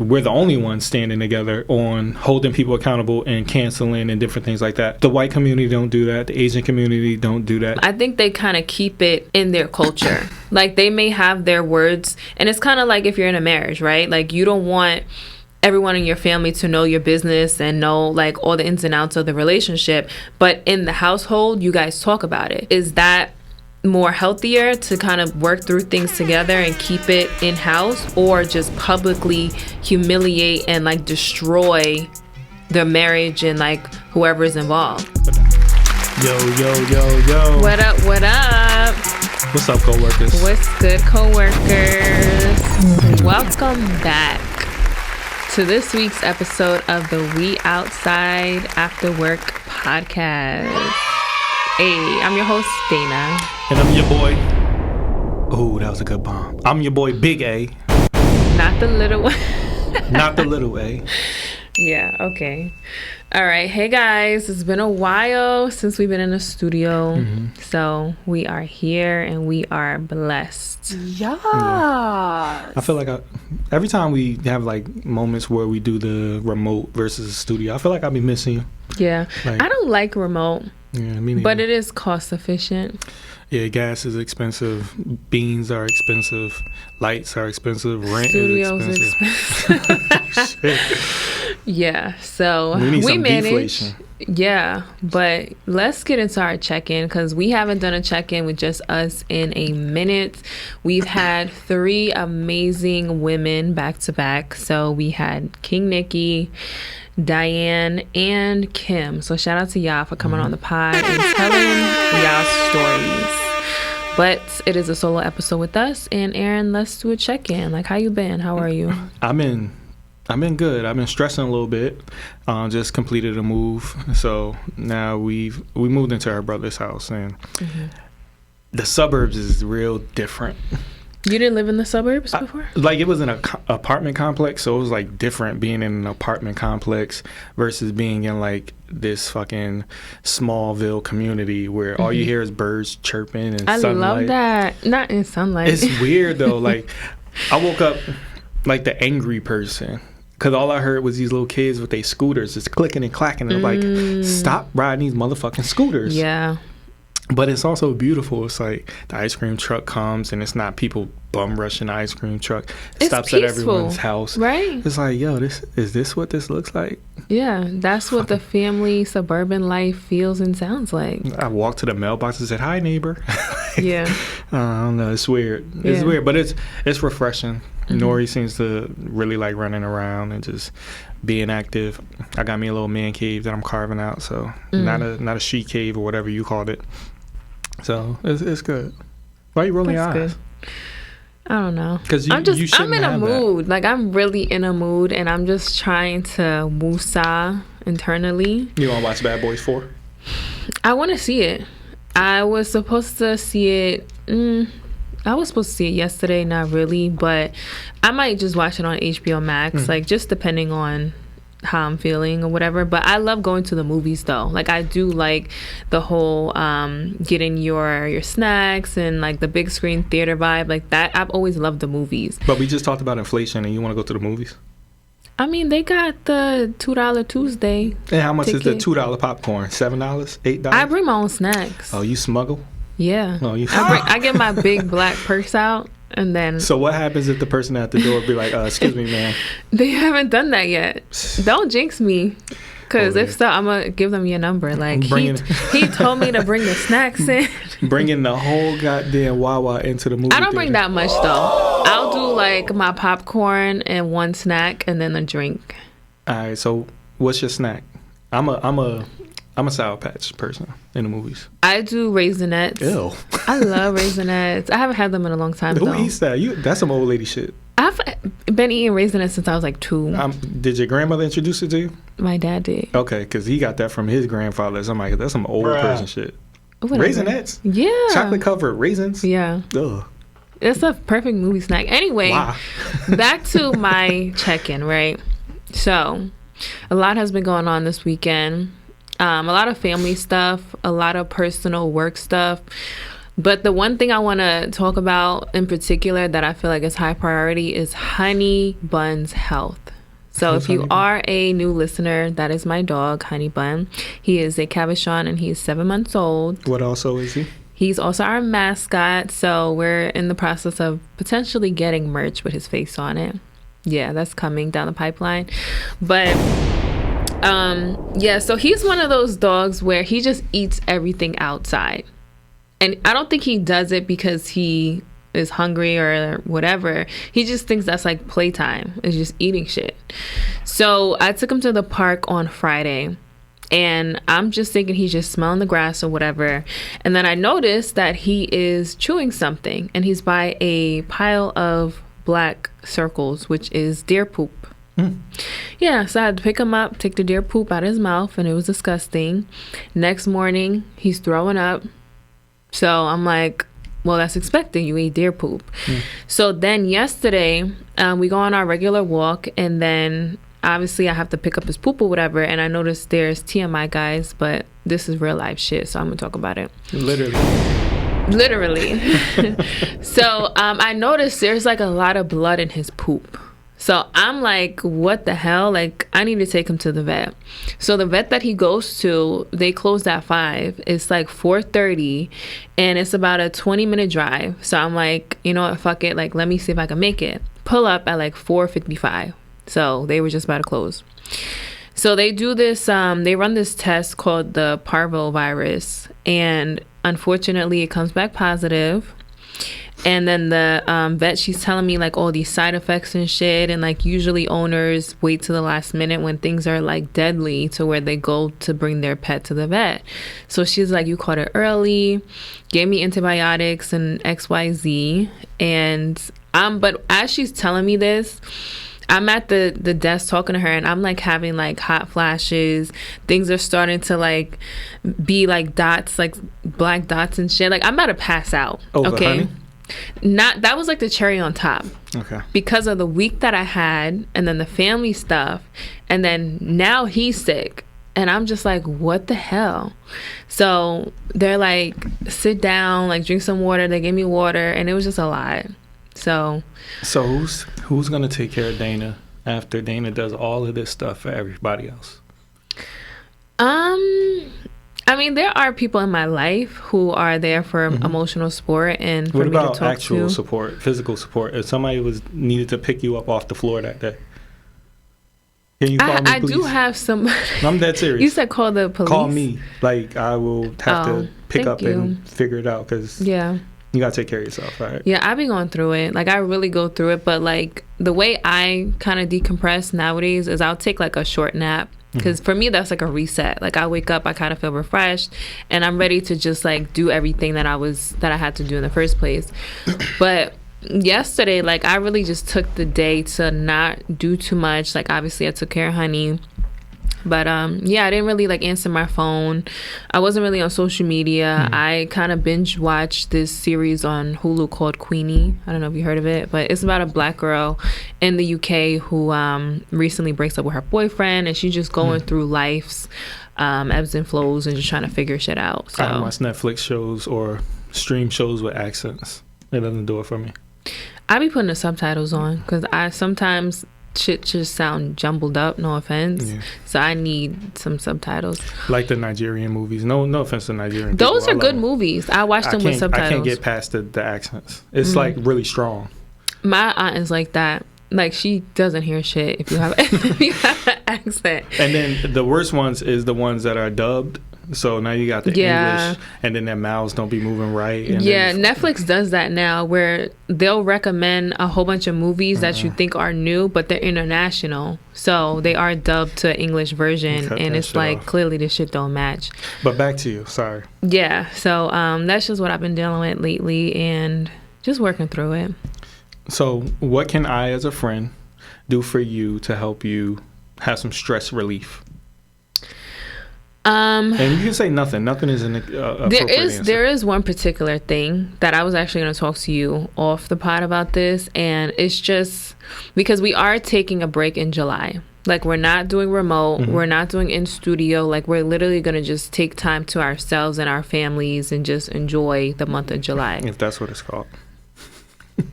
we're the only ones standing together on holding people accountable and canceling and different things like that. The white community don't do that. The Asian community don't do that. I think they kind of keep it in their culture. Like, they may have their words, and it's kind of like if you're in a marriage, right? Like, you don't want everyone in your family to know your business and know like all the ins and outs of the relationship, but in the household you guys talk about it. Is that more healthier to kind of work through things together and keep it in house, or just publicly humiliate and like destroy the marriage and like whoever is involved? Yo. What up? What's up, coworkers? What's good, coworkers? Welcome back to this week's episode of the We Outside After Work podcast. Hey, I'm your host, Dana. And I'm your boy. Oh, that was a good bomb. I'm your boy, Big A. Not the little one. Not the little A. Yeah, okay. All right. Hey, guys. It's been a while since we've been in the studio. Mm-hmm. So we are here and we are blessed. Yeah. I feel like every time we have like moments where we do the remote versus the studio, I feel like I'll be missing you. Yeah. Like, I don't like remote. Yeah, me neither. But it is cost efficient. Yeah, gas is expensive. Beans are expensive. Lights are expensive. Rent Studios is expensive. Yeah, so we manage. Deflation. Yeah, but let's get into our check-in because we haven't done a check-in with just us in a minute. We've had 3 amazing women back to back. So we had King Nikki, Diane, and Kim. So shout out to y'all for coming on the pod and telling y'all stories. But it is a solo episode with us. And Aaron, let's do a check-in. Like, how you been? How are you? I've been good. I've been stressing a little bit. Just completed a move. So now we moved into our brother's house, and the suburbs is real different. You didn't live in the suburbs before? Like, it was in an apartment complex, so it was like different being in an apartment complex versus being in like this fucking Smallville community where all you hear is birds chirping and sunlight. I love that. Not in sunlight. It's weird though. Like, I woke up like the angry person because all I heard was these little kids with their scooters just clicking and clacking. And I'm like, stop riding these motherfucking scooters. Yeah. But it's also beautiful. It's like the ice cream truck comes and it's not people bum rushing the ice cream truck. It stops peaceful at everyone's house. Right. It's like, yo, is this what this looks like? Yeah, that's what the family suburban life feels and sounds like. I walked to the mailbox and said, hi, neighbor. Yeah. I don't know. It's weird. It's weird, but it's refreshing. Nori seems to really like running around and just being active. I got me a little man cave that I'm carving out, so not a she cave or whatever you called it. So it's good. Why are you rolling your eyes? Good. I don't know. Because I'm in a mood. Like, I'm really in a mood, and I'm just trying to woosah internally. You want to watch Bad Boys 4? I want to see it. I was supposed to see it. I was supposed to see it yesterday, not really, but I might just watch it on HBO Max, like just depending on how I'm feeling or whatever. But I love going to the movies though. Like, I do like the whole getting your snacks and like the big screen theater vibe like that. I've always loved the movies. But we just talked about inflation and you want to go to the movies? I mean, they got the $2 Tuesday. And how much ticket. is the $2 popcorn? $7? $8? I bring my own snacks. Oh, you smuggle? Yeah. Oh, I get my big black purse out. And then, so what happens if the person at the door be like, excuse me, ma'am? They haven't done that yet. Don't jinx me. Because if so, I'm going to give them your number. Like, he told me to bring the snacks in. Bringing the whole goddamn Wawa into the movie I don't theater. bring that much, though. I'll do, like, my popcorn and one snack and then a drink. All right, so what's your snack? I'm a Sour Patch person in the movies. I do Raisinets. Ew. I love Raisinets. I haven't had them in a long time, though. Who eats that? That's some old lady shit. I've been eating Raisinets since I was like 2. Did your grandmother introduce it to you? My dad did. Okay, because he got that from his grandfather. So I'm like, that's some old person shit. Whatever. Raisinets? Yeah. Chocolate covered raisins? Yeah. Ugh. It's a perfect movie snack. Anyway, back to my check-in, right? So, a lot has been going on this weekend. A lot of family stuff, a lot of personal work stuff. But the one thing I want to talk about in particular that I feel like is high priority is Honey Bun's health. So if you are a new listener, that is my dog, Honey Bun. He is a Cavachon and he's 7 months old. What also is he? He's also our mascot. So we're in the process of potentially getting merch with his face on it. Yeah, that's coming down the pipeline. But yeah, so he's one of those dogs where he just eats everything outside. And I don't think he does it because he is hungry or whatever. He just thinks that's like playtime. It's just eating shit. So I took him to the park on Friday and I'm just thinking he's just smelling the grass or whatever. And then I noticed that he is chewing something and he's by a pile of black circles, which is deer poop. Yeah, so I had to pick him up, take the deer poop out of his mouth, and it was disgusting. Next morning, he's throwing up. So I'm like, well, that's expected. You eat deer poop. So then yesterday, we go on our regular walk, and then obviously I have to pick up his poop or whatever, and I noticed there's TMI, guys, but this is real life shit, so I'm gonna talk about it. Literally. So I noticed there's like a lot of blood in his poop. So I'm like, what the hell? Like, I need to take him to the vet. So the vet that he goes to, they closed at 5. It's like 4:30, and it's about a 20-minute drive. So I'm like, you know what? Fuck it. Like, let me see if I can make it. Pull up at like 4:55. So they were just about to close. So they do this, they run this test called the parvovirus. And unfortunately, it comes back positive. And then the vet, she's telling me like all these side effects and shit. And like usually owners wait to the last minute when things are like deadly to where they go to bring their pet to the vet. So she's like, you caught it early, gave me antibiotics and XYZ. And but as she's telling me this, I'm at the desk talking to her and I'm like having like hot flashes. Things are starting to like be like dots, like black dots and shit. Like I'm about to pass out. Okay. Honey? Not that was like the cherry on top. Okay. Because of the week that I had and then the family stuff and then now he's sick and I'm just like, what the hell? So they're like, sit down, like drink some water. They gave me water and it was just a lot. So who's gonna take care of Dana after Dana does all of this stuff for everybody else? I mean, there are people in my life who are there for emotional support and for what me about to talk actual to. Support, physical support? If somebody was needed to pick you up off the floor that day, can you call me, please? I do have somebody. I'm dead serious. You said call the police. Call me. Like I will have to pick up and figure it out because you gotta take care of yourself, right? Yeah, I be going through it. Like I really go through it, but like the way I kind of decompress nowadays is I'll take like a short nap. Because for me, that's like a reset. Like I wake up, I kind of feel refreshed and I'm ready to just like do everything that I had to do in the first place. But yesterday, like I really just took the day to not do too much. Like obviously I took care of Honey. But yeah, I didn't really like answer my phone. I wasn't really on social media. I kind of binge watched this series on Hulu called Queenie. I don't know if you heard of it, but it's about a black girl in the UK who recently breaks up with her boyfriend, and she's just going through life's ebbs and flows and just trying to figure shit out. So I don't watch Netflix shows or stream shows with accents. It doesn't do it for me. I be putting the subtitles on because I sometimes shit just sound jumbled up, no offense. So I need some subtitles. Like the Nigerian movies. No offense to Nigerian Those are good movies. I watch them with subtitles. I can't get past the accents. It's like really strong. My aunt is like that. Like she doesn't hear shit if you have an accent. And then the worst ones is the ones that are dubbed. So now you got the English, and then their mouths don't be moving right. And Netflix does that now, where they'll recommend a whole bunch of movies that you think are new, but they're international. So they are dubbed to English version, and it's like clearly this shit don't match. But back to you, sorry. Yeah, so that's just what I've been dealing with lately, and just working through it. So what can I, as a friend, do for you to help you have some stress relief? And you can say nothing. Nothing is an appropriate answer. There is one particular thing that I was actually going to talk to you off the pod about this, and it's just because we are taking a break in July. Like, we're not doing remote. We're not doing in studio. Like, we're literally going to just take time to ourselves and our families and just enjoy the month of July. If that's what it's called.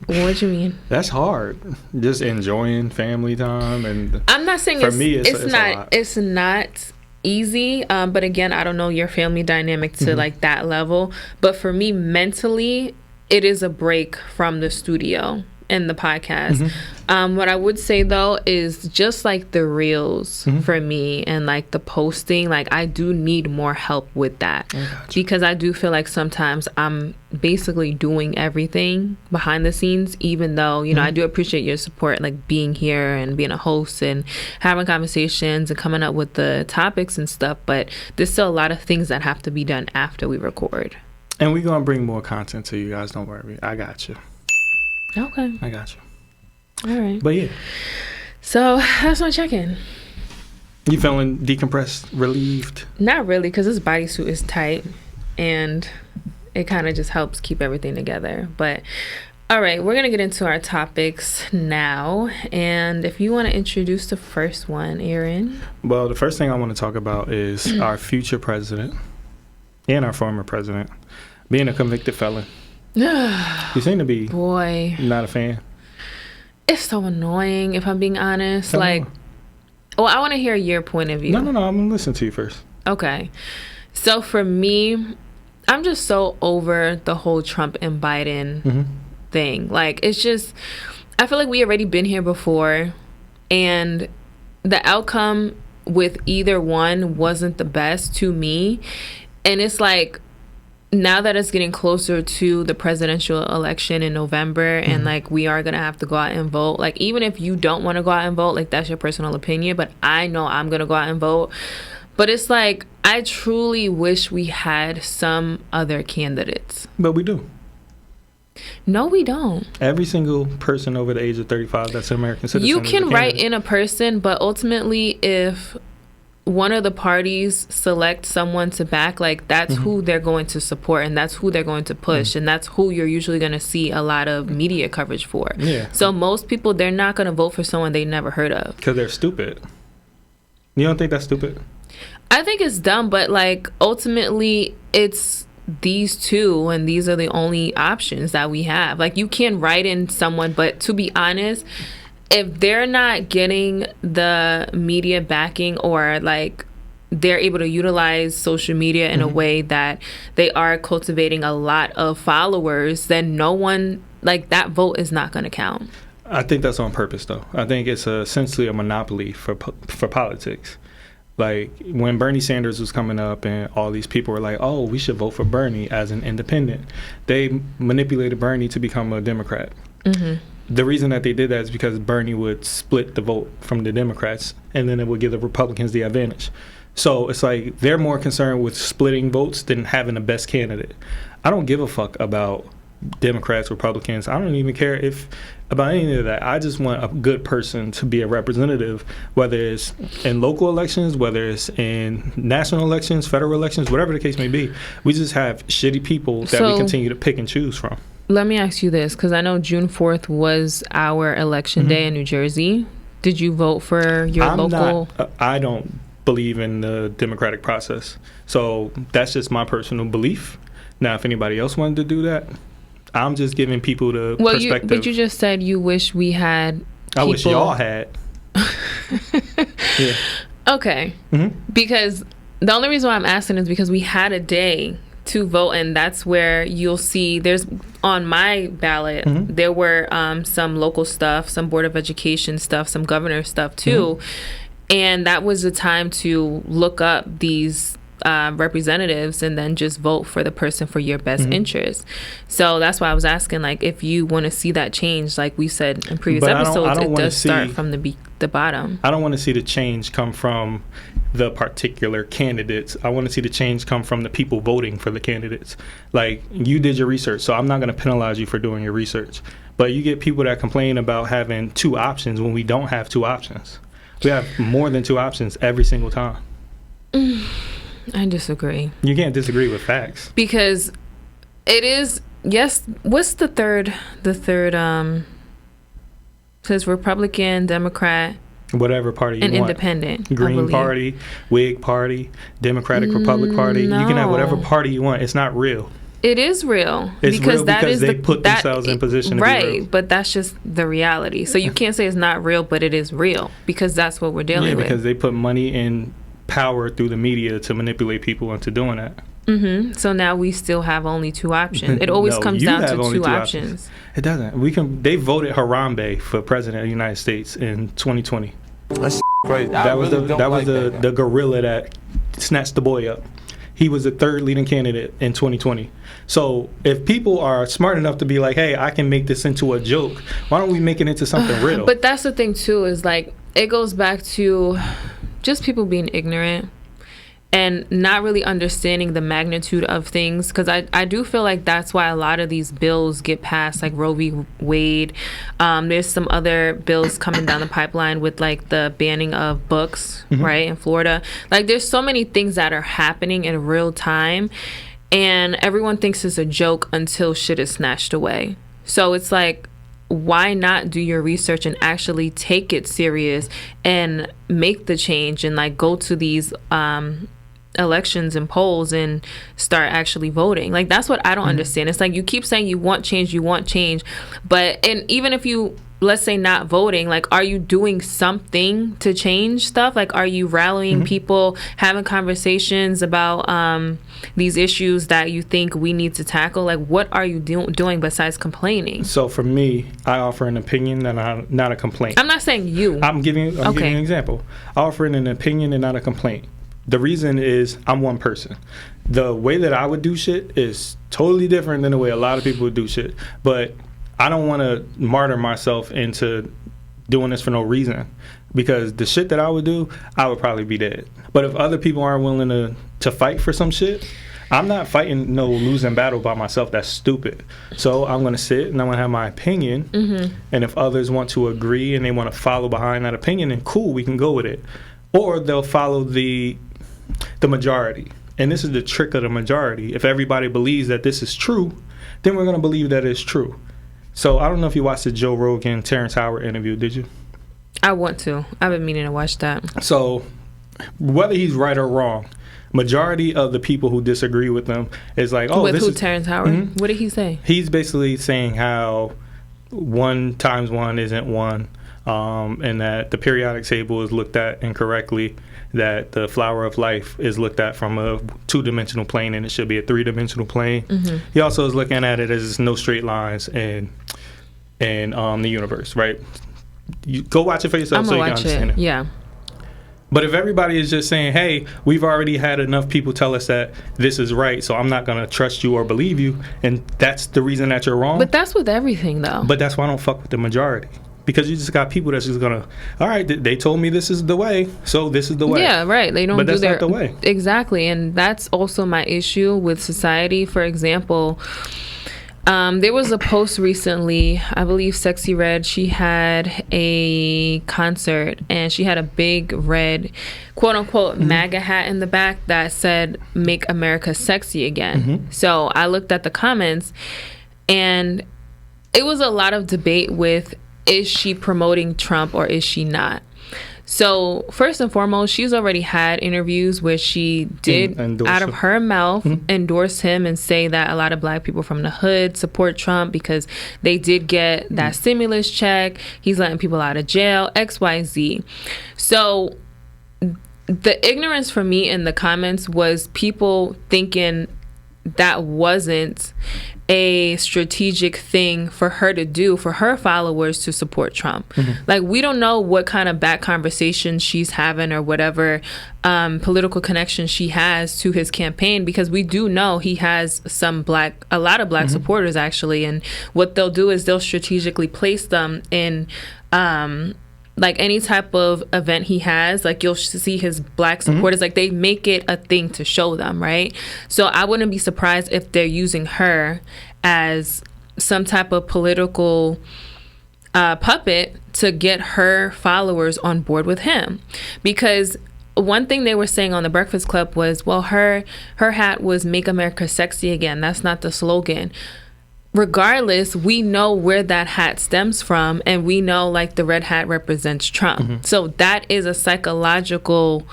What you mean? That's hard. Just enjoying family time. And I'm not saying it's not easy, but again, I don't know your family dynamic to like that level, but for me mentally it is a break from the studio and the podcast. What I would say though is just like the reels for me and like the posting, like I do need more help with that because I do feel like sometimes I'm basically doing everything behind the scenes, even though, you know, I do appreciate your support, like being here and being a host and having conversations and coming up with the topics and stuff, but there's still a lot of things that have to be done after we record. And we're going to bring more content to you guys, don't worry. I got you. Okay. I got you. All right. But yeah. So that's my check-in. You feeling decompressed, relieved? Not really, because this bodysuit is tight and it kind of just helps keep everything together. But all right, we're going to get into our topics now. And if you want to introduce the first one, Aaron. Well, the first thing I want to talk about is our future president and our former president being a convicted felon. You seem to be not a fan. It's so annoying, if I'm being honest. Well, I want to hear your point of view. No, I'm going to listen to you first. Okay. So for me, I'm just so over the whole Trump and Biden thing. Like, it's just, I feel like we already been here before, and the outcome with either one wasn't the best to me. And it's like, now that it's getting closer to the presidential election in November and like we are gonna have to go out and vote, like even if you don't want to go out and vote, like that's your personal opinion, but I know I'm gonna go out and vote. But it's like, I truly wish we had some other candidates. But we do. No, we don't. Every single person over the age of 35 that's an American citizen. You can write in a person, but ultimately if one of the parties select someone to back, like that's who they're going to support and that's who they're going to push and that's who you're usually going to see a lot of media coverage for. Yeah. So most people, they're not going to vote for someone they never heard of. Because they're stupid. You don't think that's stupid? I think it's dumb, but like ultimately it's these two and these are the only options that we have. Like you can write in someone, but to be honest, if they're not getting the media backing or like they're able to utilize social media in a way that they are cultivating a lot of followers, then no one, like that vote is not going to count. I think that's on purpose though. I think it's essentially a monopoly for politics. Like when Bernie Sanders was coming up and all these people were like, oh, we should vote for Bernie as an independent. They manipulated Bernie to become a Democrat. The reason that they did that is because Bernie would split the vote from the Democrats and then it would give the Republicans the advantage. So it's like they're more concerned with splitting votes than having the best candidate. I don't give a fuck about Democrats, Republicans. I don't even care about any of that. I just want a good person to be a representative, whether it's in local elections, whether it's in national elections, federal elections, whatever the case may be. We just have shitty people that we continue to pick and choose from. Let me ask you this, because I know June 4th was our election day in New Jersey. Did you vote for your local? I don't believe in the democratic process. So that's just my personal belief. Now, if anybody else wanted to do that, I'm just giving people the perspective. But you just said you wish we had people. I wish y'all had. Yeah. Okay. Because the only reason why I'm asking is because we had a day to vote, and that's where you'll see there's on my ballot there were some local stuff, some Board of Education stuff, some governor stuff too, and that was the time to look up these representatives and then just vote for the person for your best interest. So that's why I was asking, like, if you want to see that change, like we said in previous episodes, it does start from the bottom. I don't want to see the change come from the particular candidates. I want to see the change come from the people voting for the candidates. Like, you did your research, so I'm not going to penalize you for doing your research. But you get people that complain about having two options when we don't have two options. We have more than two options every single time. I disagree. You can't disagree with facts. Because it is, yes, what's the third, says Republican, Democrat, whatever party you An want. independent. Green Party, Whig Party, Democratic Republic Party. No. You can have whatever party you want. It's not real. It is real. It's real because they put themselves in position to be real. Right, but that's just the reality. So you can't say it's not real, but it is real because that's what we're dealing with. Yeah, because they put money and power through the media to manipulate people into doing that. So now we still have only two options. It always comes down to two options. It doesn't. They voted Harambe for president of the United States in 2020. That's crazy. That was the gorilla that snatched the boy up. He was the third leading candidate in 2020. So if people are smart enough to be like, hey, I can make this into a joke, why don't we make it into something real? But that's the thing too, is like it goes back to just people being ignorant and not really understanding the magnitude of things, because I do feel like that's why a lot of these bills get passed, like Roe v. Wade. There's some other bills coming down the pipeline with like the banning of books, right, in Florida. Like there's so many things that are happening in real time, and everyone thinks it's a joke until shit is snatched away. So it's like, why not do your research and actually take it serious and make the change and like go to these elections and polls and start actually voting? Like that's what I don't understand. It's like you keep saying you want change, but and even if you, let's say, not voting, like are you doing something to change stuff? Like are you rallying people, having conversations about these issues that you think we need to tackle? Like what are you doing besides complaining? So for me, I offer an opinion and not a complaint. I'm not saying you. I'm giving you an example. I offer an opinion and not a complaint. The reason is I'm one person. The way that I would do shit is totally different than the way a lot of people would do shit. But I don't want to martyr myself into doing this for no reason, because the shit that I would do, I would probably be dead. But if other people aren't willing to fight for some shit, I'm not fighting no losing battle by myself. That's stupid. So I'm going to sit and I'm going to have my opinion. And if others want to agree and they want to follow behind that opinion, then cool, we can go with it. Or they'll follow the majority. And this is the trick of the majority. If everybody believes that this is true, then we're going to believe that it's true. So I don't know if you watched the Joe Rogan, Terrence Howard interview, did you? I want to. I've been meaning to watch that. So whether he's right or wrong, majority of the people who disagree with them is like, oh, with Terrence Howard? What did he say? He's basically saying how 1 times 1 isn't 1, and that the periodic table is looked at incorrectly, that the flower of life is looked at from a 2-dimensional plane and it should be a 3-dimensional plane. He also is looking at it as no straight lines in the universe, right? You go watch it for yourself so you can understand it. Yeah. But if everybody is just saying, hey, we've already had enough people tell us that this is right, so I'm not going to trust you or believe you, and that's the reason that you're wrong. But that's with everything, though. But that's why I don't fuck with the majority. Because you just got people that's just gonna, all right, they told me this is the way, so this is the way. Yeah, right. They don't. But that's not the way. Exactly, and that's also my issue with society. For example, there was a post recently. I believe Sexy Red. She had a concert and she had a big red, quote unquote, MAGA hat in the back that said "Make America Sexy Again." So I looked at the comments, and it was a lot of debate with, is she promoting Trump or is she not? So first and foremost, she's already had interviews where she did out of her mouth endorse him and say that a lot of black people from the hood support Trump because they did get that stimulus check. He's letting people out of jail, XYZ. So the ignorance for me in the comments was people thinking that wasn't a strategic thing for her to do, for her followers to support Trump. Like, we don't know what kind of back conversations she's having or whatever political connections she has to his campaign, because we do know he has a lot of black supporters, actually. And what they'll do is they'll strategically place them in like any type of event he has. Like, you'll see his black supporters, like they make it a thing to show them, right? So I wouldn't be surprised if they're using her as some type of political puppet to get her followers on board with him. Because one thing they were saying on the Breakfast Club was, well, her hat was "Make America Sexy Again." That's not the slogan. regardless, we know where that hat stems from, and we know like the red hat represents Trump. So that is a psychological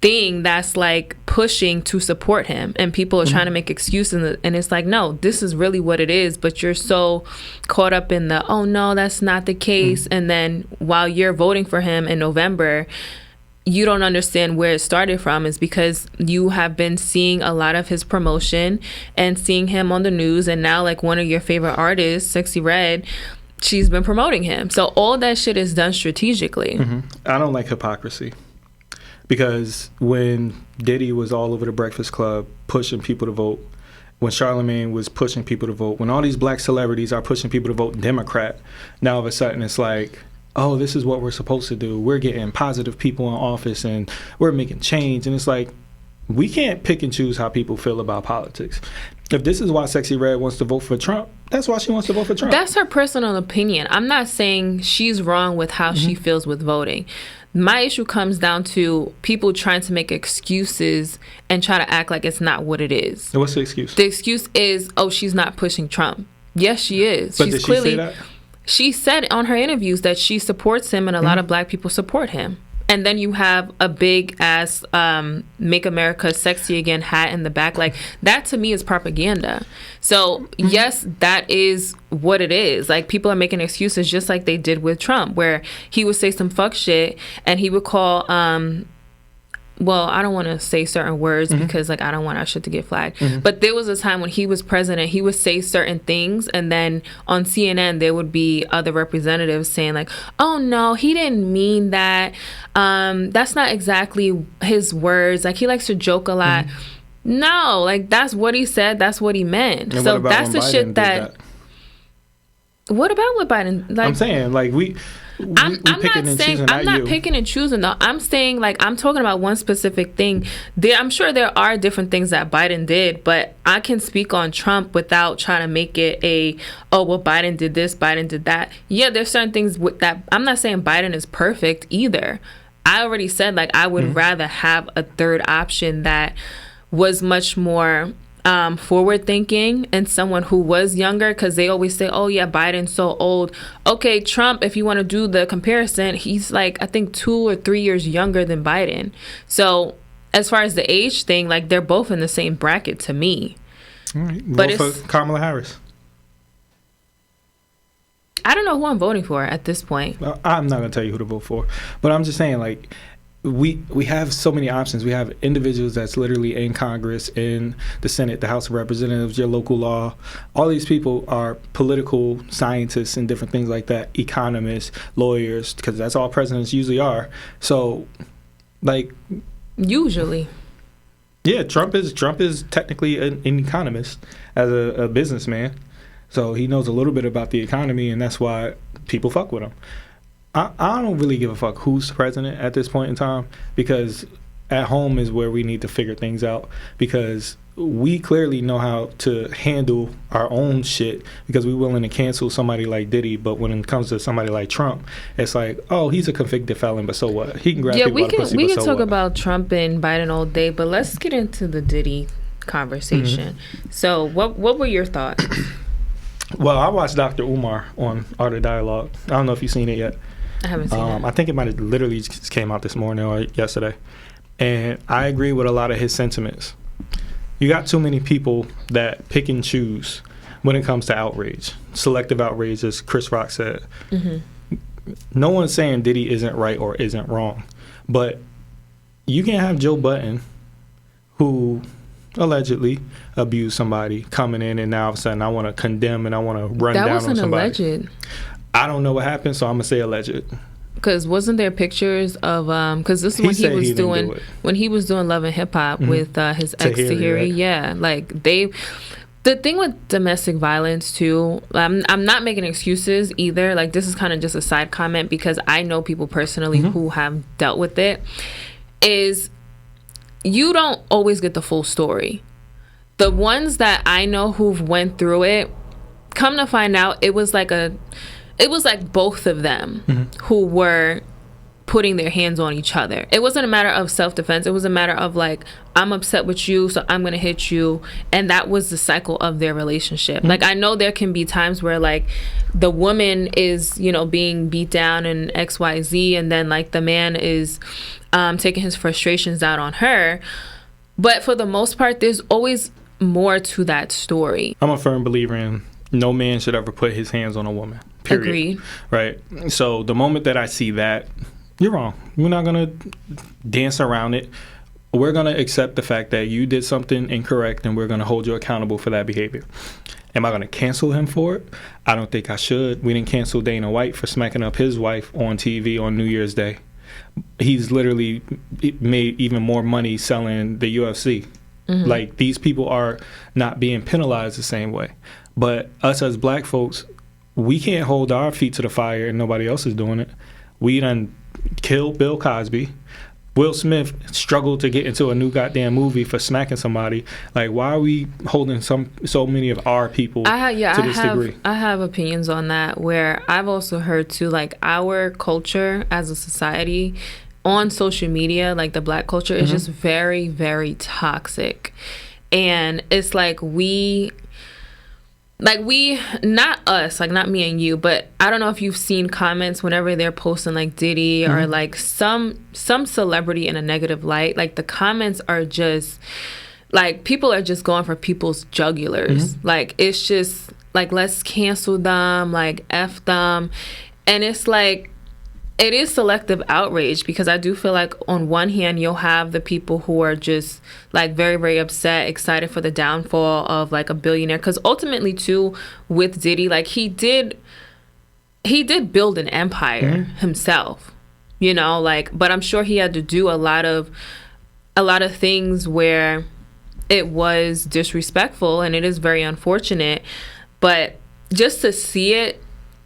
thing that's like pushing to support him, and people are trying to make excuses, and it's like, no, this is really what it is, but you're so caught up in the, oh no, that's not the case. And then while you're voting for him in November, you don't understand where it started from. Is because you have been seeing a lot of his promotion and seeing him on the news, and now like one of your favorite artists, Sexy Red, she's been promoting him. So all that shit is done strategically. I don't like hypocrisy, because when Diddy was all over the Breakfast Club pushing people to vote, when Charlemagne was pushing people to vote, when all these black celebrities are pushing people to vote Democrat, now all of a sudden it's like, oh, this is what we're supposed to do. We're getting positive people in office and we're making change. And it's like, we can't pick and choose how people feel about politics. If this is why Sexy Red wants to vote for Trump, that's why she wants to vote for Trump. That's her personal opinion. I'm not saying she's wrong with how she feels with voting. My issue comes down to people trying to make excuses and try to act like it's not what it is. And what's the excuse? The excuse is, oh, she's not pushing Trump. Yes, she is. But did she say that? She said on her interviews that she supports him, and a lot of black people support him. And then you have a big ass Make America Sexy Again hat in the back. Like, that to me is propaganda. So yes, that is what it is. Like, people are making excuses just like they did with Trump, where he would say some fuck shit and he would call well, I don't want to say certain words because like I don't want our shit to get flagged. But there was a time when he was president, he would say certain things, and then on CNN there would be other representatives saying like, oh no, he didn't mean that. That's not exactly his words. Like, he likes to joke a lot. No, like, that's what he said, that's what he meant. And so that's the shit that. What about what Biden? Like, I'm saying, like, I'm not picking and choosing though. I'm saying, like, I'm talking about one specific thing. I'm sure there are different things that Biden did, but I can speak on Trump without trying to make it Biden did this, Biden did that. Yeah, there's certain things that I'm not saying Biden is perfect either. I already said, like, I would rather have a third option that was much more forward thinking, and someone who was younger, because they always say, oh yeah, Biden's so old. Okay, Trump, if you want to do the comparison, he's like, I think 2 or 3 years younger than Biden. So as far as the age thing, like, they're both in the same bracket to me. All right. Vote for Kamala Harris. I don't know who I'm voting for at this point. Well, I'm not gonna tell you who to vote for, but I'm just saying, like, we have so many options. We have individuals that's literally in Congress, in the Senate, the House of Representatives, your local law. All these people are political scientists and different things like that, economists, lawyers, because that's all presidents usually are. So, like, usually, yeah, Trump is technically an economist as a businessman, so he knows a little bit about the economy, and that's why people fuck with him. I don't really give a fuck who's president at this point in time, because at home is where we need to figure things out, because we clearly know how to handle our own shit, because we're willing to cancel somebody like Diddy. But when it comes to somebody like Trump, it's like, oh, he's a convicted felon, but so what? He can grab people by the pussy, we but can so talk what? about Trump and Biden all day, but let's get into the Diddy conversation. So what were your thoughts? Well, I watched Dr. Umar on Art of Dialogue. I don't know if you've seen it yet. I haven't seen it. I think it might have literally just came out this morning or yesterday. And I agree with a lot of his sentiments. You got too many people that pick and choose when it comes to outrage. Selective outrage, as Chris Rock said. No one's saying Diddy isn't right or isn't wrong. But you can have Joe Budden, who allegedly abused somebody, coming in, and now all of a sudden I want to condemn and I want to run down on somebody. That wasn't alleged. I don't know what happened, so I'm gonna say alleged. Because wasn't there pictures of because this is when he was doing Love and Hip Hop with his ex Tahiri, right? Yeah, like the thing with domestic violence too. I'm not making excuses either. Like, this is kind of just a side comment, because I know people personally who have dealt with it. Is you don't always get the full story. The ones that I know who've went through it, come to find out, it was like both of them who were putting their hands on each other. It wasn't a matter of self-defense. It was a matter of like, I'm upset with you, so I'm gonna hit you. And that was the cycle of their relationship. Mm-hmm. Like, I know there can be times where like the woman is, you know, being beat down and XYZ, and then like the man is taking his frustrations out on her. But for the most part, there's always more to that story. I'm a firm believer in no man should ever put his hands on a woman. Period. Agreed. Right. So the moment that I see that, you're wrong. We're not going to dance around it. We're going to accept the fact that you did something incorrect, and we're going to hold you accountable for that behavior. Am I going to cancel him for it? I don't think I should. We didn't cancel Dana White for smacking up his wife on TV on New Year's Day. He's literally made even more money selling the UFC. Mm-hmm. Like, these people are not being penalized the same way. But us as black folks, we can't hold our feet to the fire and nobody else is doing it. We done killed Bill Cosby. Will Smith struggled to get into a new goddamn movie for smacking somebody. Like, why are we holding so many of our people to this degree? I have opinions on that, where I've also heard too, like, our culture as a society on social media, like the black culture, is just very, very toxic. And it's like not us, like not me and you, but I don't know if you've seen comments whenever they're posting like Diddy or like some celebrity in a negative light. Like, the comments are just like, people are just going for people's jugulars. Like, it's just like, let's cancel them, like F them. And it's like, it is selective outrage, because I do feel like on one hand you'll have the people who are just like very, very upset, excited for the downfall of like a billionaire, because ultimately too with Diddy, like he did build an empire himself, you know, like, but I'm sure he had to do a lot of things where it was disrespectful, and it is very unfortunate. But just to see it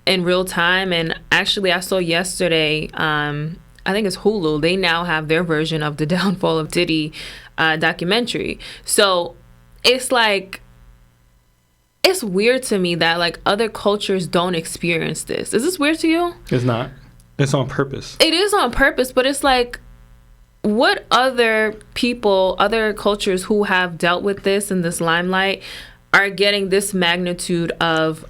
in real time, and actually I saw yesterday, I think it's Hulu, they now have their version of the downfall of Diddy documentary. So it's like, it's weird to me that like other cultures don't experience this. Is this weird to you? It's not. It's on purpose. It is on purpose, but it's like, what other people, other cultures who have dealt with this in this limelight are getting this magnitude of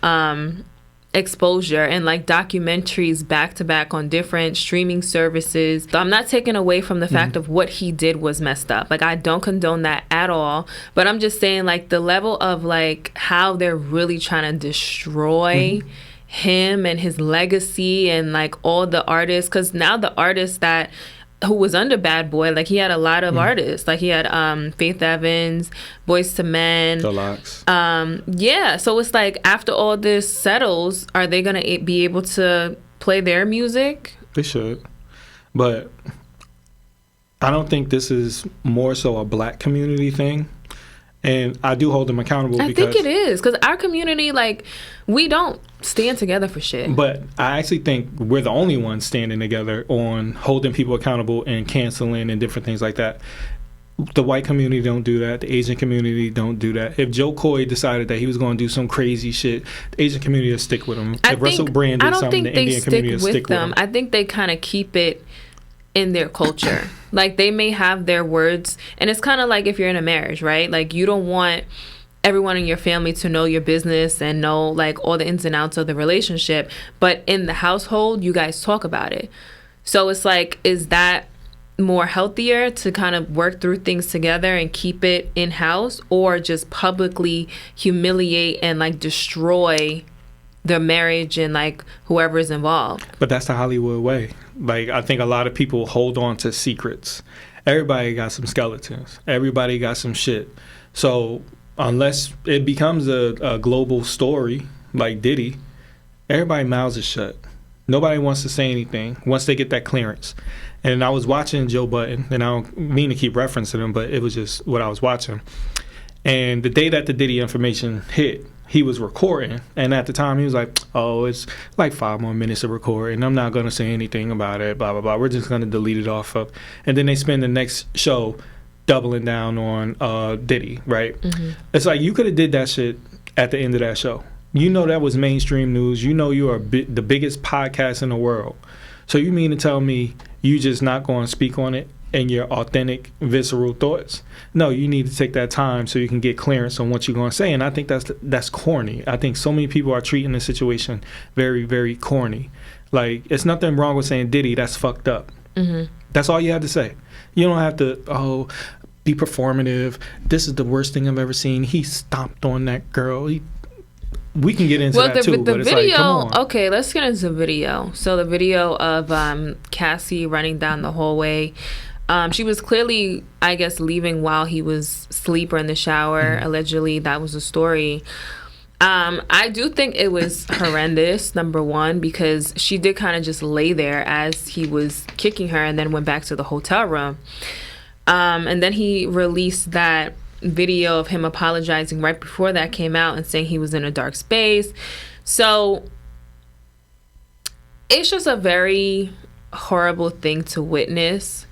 exposure and like documentaries back to back on different streaming services? So I'm not taking away from the fact of what he did was messed up. Like, I don't condone that at all, but I'm just saying like the level of like how they're really trying to destroy him and his legacy and like all the artists, because now the artists that who was under Bad Boy, like he had a lot of artists, like he had Faith Evans, Boyz II Men, The Lox. Yeah, so it's like, after all this settles, are they gonna be able to play their music? They should, but I don't think this is more so a black community thing. And I do hold them accountable. I think it is, because our community, like, we don't stand together for shit. But I actually think we're the only ones standing together on holding people accountable and canceling and different things like that. The white community don't do that. The Asian community don't do that. If Joe Coy decided that he was going to do some crazy shit, the Asian community will stick with him. If Russell Brand did something, the Indian community will stick with him. I think they kind of keep it in their culture. Like, they may have their words, and it's kind of like if you're in a marriage, right? Like, you don't want everyone in your family to know your business and know like all the ins and outs of the relationship, but in the household you guys talk about it. So it's like, is that more healthier to kind of work through things together and keep it in house, or just publicly humiliate and like destroy their marriage and like whoever is involved? But that's the Hollywood way. Like, I think a lot of people hold on to secrets. Everybody got some skeletons. Everybody got some shit. So unless it becomes a global story like Diddy, everybody mouths is shut. Nobody wants to say anything once they get that clearance. And I was watching Joe Budden, and I don't mean to keep referencing him, but it was just what I was watching. And the day that the Diddy information hit, he was recording, and at the time he was like, oh, it's like 5 more minutes of recording, I'm not going to say anything about it, blah, blah, blah. We're just going to delete it off of. And then they spend the next show doubling down on Diddy, right? It's like, you could have did that shit at the end of that show. You know that was mainstream news. You know you are the biggest podcast in the world. So you mean to tell me you just not going to speak on it and your authentic, visceral thoughts? No, you need to take that time so you can get clearance on what you're going to say. And I think that's corny. I think so many people are treating the situation very, very corny. Like, it's nothing wrong with saying, Diddy, that's fucked up. Mm-hmm. That's all you have to say. You don't have to, be performative. This is the worst thing I've ever seen. He stomped on that girl. We can get into that too, but it's video, like, come on. Okay, let's get into the video. So the video of Cassie running down the hallway. She was clearly, I guess, leaving while he was asleep or in the shower. Mm-hmm. Allegedly, that was the story. I do think it was horrendous, number one, because she did kind of just lay there as he was kicking her and then went back to the hotel room. And then he released that video of him apologizing right before that came out and saying he was in a dark space. So it's just a very horrible thing to witness.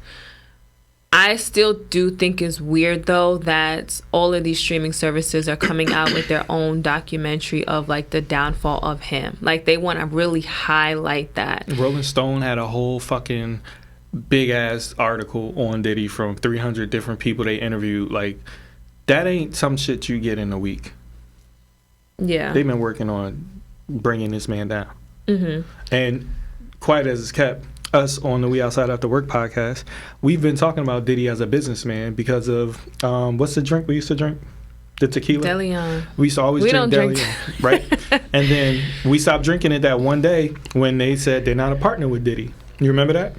I still do think it's weird, though, that all of these streaming services are coming out with their own documentary of, like, the downfall of him. Like, they want to really highlight that. Rolling Stone had a whole fucking big-ass article on Diddy from 300 different people they interviewed. Like, that ain't some shit you get in a week. Yeah. They've been working on bringing this man down. Mm-hmm. And quiet as it's kept, us on the We Outside After Work podcast, we've been talking about Diddy as a businessman because of what's the drink we used to drink? The tequila. DeLeon. We used to always drink DeLeon, right? And then we stopped drinking it that one day when they said they're not a partner with Diddy. You remember that?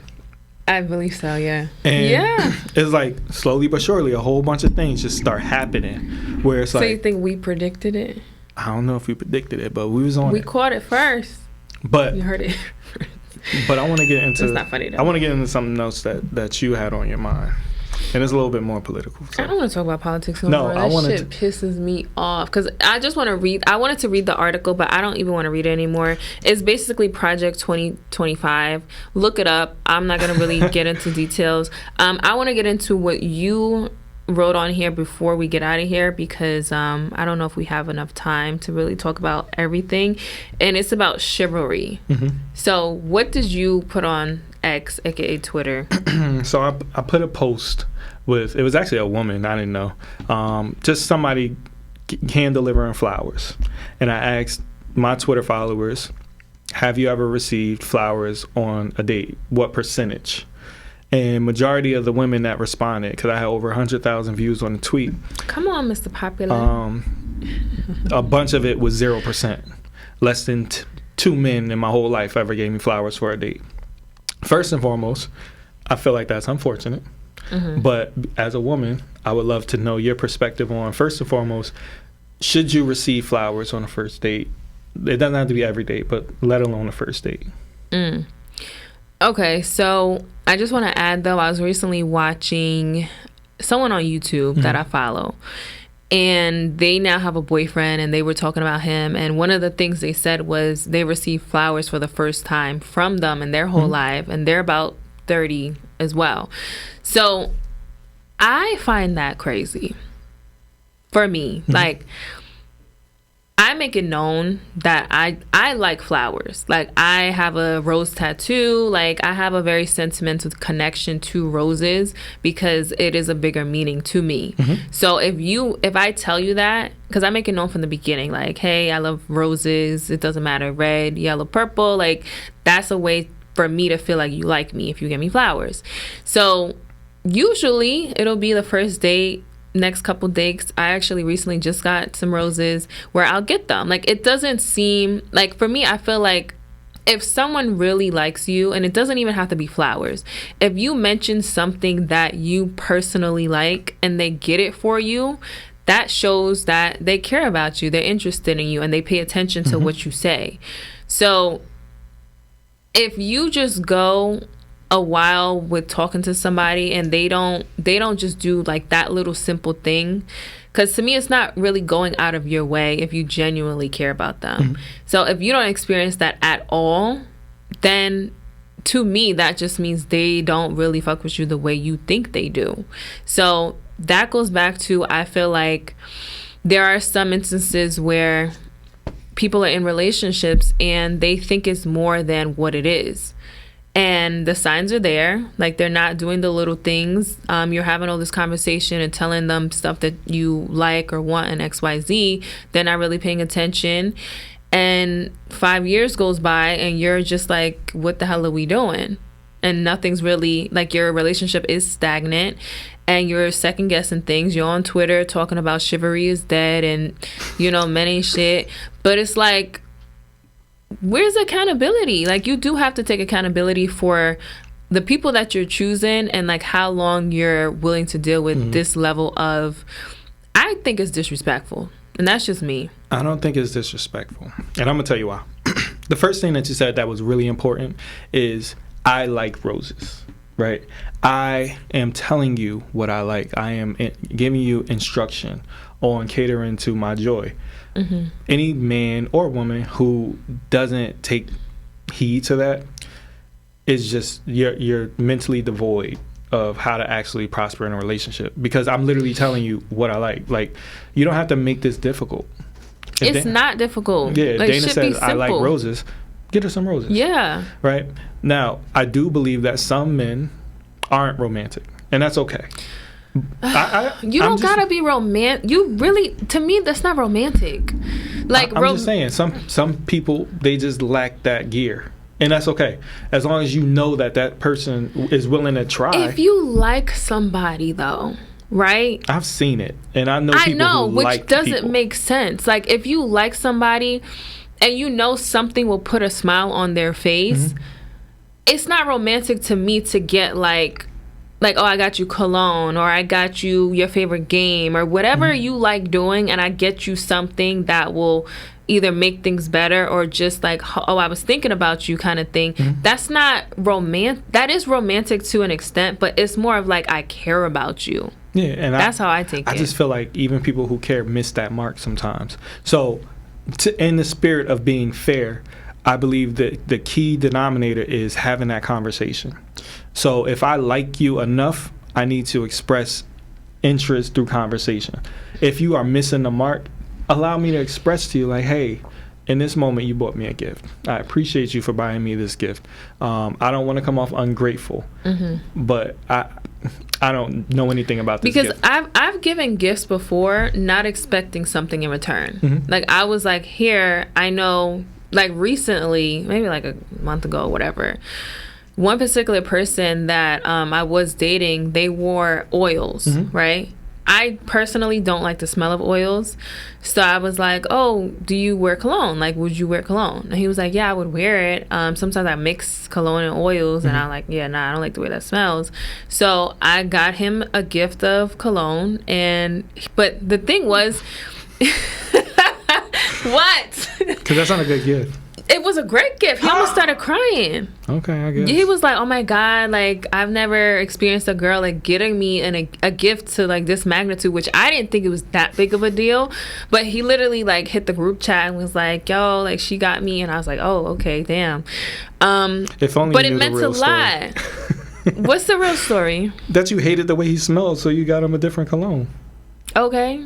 I believe so, yeah. And yeah. It's like slowly but surely a whole bunch of things just start happening where it's so like. So you think we predicted it? I don't know if we predicted it, but we was on it. We caught it first. But you heard it. But I want to get into. It's not funny though. I want to get into something else that you had on your mind, and it's a little bit more political. So. I don't want to talk about politics anymore. That shit pisses me off because I just want to read. I wanted to read the article, but I don't even want to read it anymore. It's basically Project 2025. Look it up. I'm not gonna really get into details. I want to get into what you wrote on here before we get out of here because I don't know if we have enough time to really talk about everything, and it's about Chivalry. Mm-hmm. So what did you put on X, aka Twitter? So I put a post with, it was actually a woman, I didn't know, just somebody hand delivering flowers, and I asked my Twitter followers, have you ever received flowers on a date? What percentage? And majority of the women that responded, because I had over 100,000 views on the tweet. Come on, Mr. Popular. A bunch of it was 0%. Less than two men in my whole life ever gave me flowers for a date. First and foremost, I feel like that's unfortunate. Mm-hmm. But as a woman, I would love to know your perspective on, first and foremost, should you receive flowers on a first date? It doesn't have to be every date, but let alone a first date. Okay, so I just want to add, though, I was recently watching someone on YouTube that I follow, and they now have a boyfriend, and they were talking about him, and one of the things they said was they received flowers for the first time from them in their whole life, and they're about 30 as well. So I find that crazy for me. Like, I make it known that I like flowers. Like, I have a rose tattoo. Like, I have a very sentimental connection to roses because it is a bigger meaning to me. Mm-hmm. So if I tell you that, because I make it known from the beginning, like, hey, I love roses. It doesn't matter, red, yellow, purple. Like, that's a way for me to feel like you like me if you give me flowers. So usually it'll be the first date. Next couple dates, I actually recently just got some roses where I'll get them. Like, it doesn't seem like, for me, I feel like if someone really likes you, and it doesn't even have to be flowers, if you mention something that you personally like and they get it for you, that shows that they care about you, they're interested in you, and they pay attention to what you say. So if you just go a while with talking to somebody and they don't just do like that little simple thing, because to me it's not really going out of your way if you genuinely care about them. So if you don't experience that at all, then to me that just means they don't really fuck with you the way you think they do. So that goes back to, I feel like there are some instances where people are in relationships and they think it's more than what it is. and the signs are there. Like, they're not doing the little things. You're having all this conversation and telling them stuff that you like or want in XYZ. They're not really paying attention. And 5 years goes by and you're just like, what the hell are we doing? And nothing's really, like, your relationship is stagnant and you're second guessing things. You're on Twitter talking about chivalry is dead and, you know, men ain't shit. But it's like, where's accountability? Like, you do have to take accountability for the people that you're choosing and like how long you're willing to deal with this level of, I think it's disrespectful. And that's just me. I don't think it's disrespectful. And I'm going to tell you why. The first thing that you said that was really important is, I like roses, right? I am telling you what I like. I am giving you instruction on catering to my joy. Any man or woman who doesn't take heed to that is just, you're mentally devoid of how to actually prosper in a relationship, because I'm literally telling you what I like. Like, you don't have to make this difficult. It's not difficult. Yeah, like, Dana says, I like roses. Get her some roses. Yeah. Right? Now, I do believe that some men aren't romantic, and that's okay. You don't gotta be romantic. You really, to me, that's not romantic. Like, I'm just saying, some people, they just lack that gear. And that's okay, as long as you know that that person is willing to try. If you like somebody, though, right? I've seen it, and I know people who which like doesn't people. make sense. Like, if you like somebody and you know something will put a smile on their face, it's not romantic to me to get like, oh, I got you cologne, or I got you your favorite game, or whatever you like doing, and I get you something that will either make things better or just like, oh, I was thinking about you kind of thing. That's not romantic. That is romantic to an extent, but it's more of like, I care about you. Yeah, and that's how I take it. I just feel like even people who care miss that mark sometimes. So, in the spirit of being fair, I believe that the key denominator is having that conversation. So if I like you enough, I need to express interest through conversation. If you are missing the mark, allow me to express to you, like, hey, in this moment, you bought me a gift. I appreciate you for buying me this gift. I don't want to come off ungrateful, but I don't know anything about this because gift. I've given gifts before, not expecting something in return. Like, I was like, here, I know, like, recently, maybe like a month ago or whatever, one particular person that I was dating, they wore oils, right? I personally don't like the smell of oils. So I was like, oh, do you wear cologne? Like, would you wear cologne? And he was like, yeah, I would wear it. Sometimes I mix cologne and oils. And I'm like, yeah, nah, I don't like the way that smells. So I got him a gift of cologne. But the thing was... What? Because that's not a good gift. It was a great gift. He almost started crying. Okay, I guess. He was like, oh my God, like, I've never experienced a girl like getting me a gift to like this magnitude, which I didn't think it was that big of a deal. But he literally like hit the group chat and was like, yo, like, she got me. And I was like, oh, okay, damn. If only but you knew it meant the real a lot. What's the real story? That you hated the way he smelled, so you got him a different cologne. Okay.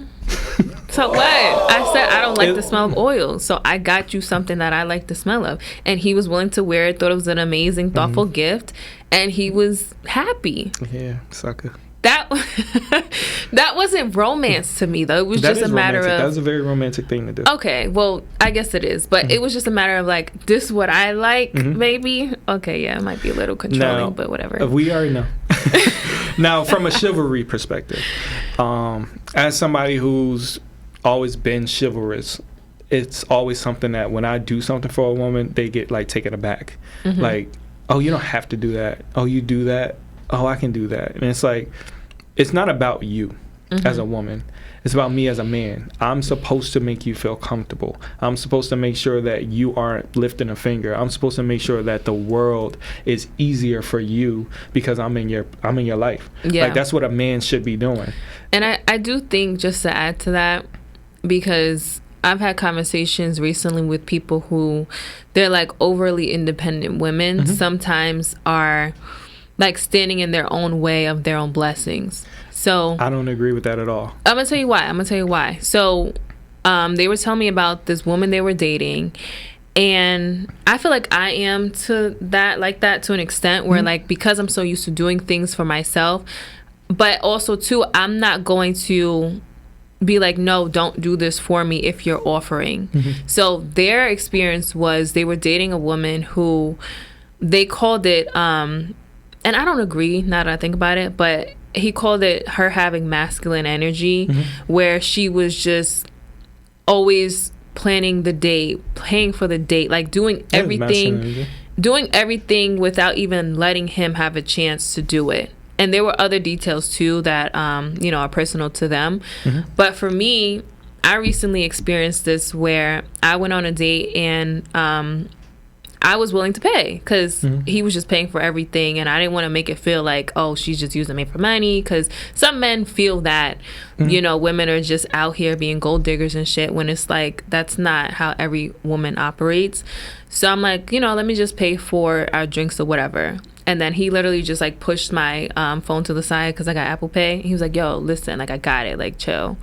So what? I said I don't like the smell of oil, so I got you something that I like the smell of, and he was willing to wear it. Thought it was an amazing, thoughtful gift, and he was happy. Yeah, sucker. That wasn't romance to me, though. It was just a matter of... That was a very romantic thing to do. Okay, well, I guess it is, but it was just a matter of like, this is what I like, maybe. Okay, yeah, it might be a little controlling, now, but whatever. We already know. Now, from a chivalry perspective, as somebody who's always been chivalrous, it's always something that when I do something for a woman, they get like taken aback. Like, oh, you don't have to do that. Oh, you do that. Oh, I can do that. And it's like, it's not about you as a woman. It's about me as a man. I'm supposed to make you feel comfortable. I'm supposed to make sure that you aren't lifting a finger. I'm supposed to make sure that the world is easier for you because I'm in your life. Yeah. Like, that's what a man should be doing. And I do think, just to add to that, because I've had conversations recently with people who, they're like overly independent women, sometimes are like standing in their own way of their own blessings. So I don't agree with that at all. I'm gonna tell you why. So they were telling me about this woman they were dating, And I feel like I am to that to an extent where like, because I'm so used to doing things for myself, but also too, I'm not going to be like, no, don't do this for me if you're offering. So their experience was they were dating a woman who they called it, and I don't agree now that I think about it, but he called it her having masculine energy, where she was just always planning the date, paying for the date, like doing everything without even letting him have a chance to do it. And there were other details too that are personal to them. But for me, I recently experienced this where I went on a date and I was willing to pay because he was just paying for everything, and I didn't want to make it feel like, oh, she's just using me for money, because some men feel that women are just out here being gold diggers and shit, when it's like that's not how every woman operates. So I'm like, let me just pay for our drinks or whatever. And then he literally just like pushed my phone to the side because I got Apple Pay. He was like, yo, listen, like I got it, like chill.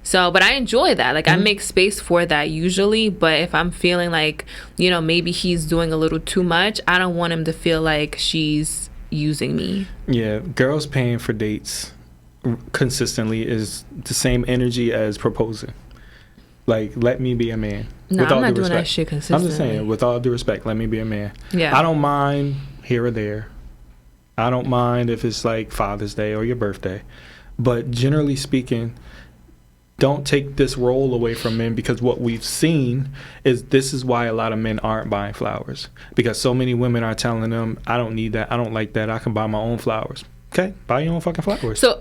So, but I enjoy that. Like I make space for that usually. But if I'm feeling like, maybe he's doing a little too much, I don't want him to feel like she's using me. Yeah, girls paying for dates consistently is the same energy as proposing. Like, let me be a man. No, I'm not doing that shit consistently. I'm just saying, with all due respect, let me be a man. Yeah. I don't mind here or there. I don't mind if it's like Father's Day or your birthday. But generally speaking, don't take this role away from men, because what we've seen is this is why a lot of men aren't buying flowers. Because so many women are telling them, I don't need that. I don't like that. I can buy my own flowers. Okay, buy your own fucking flowers. So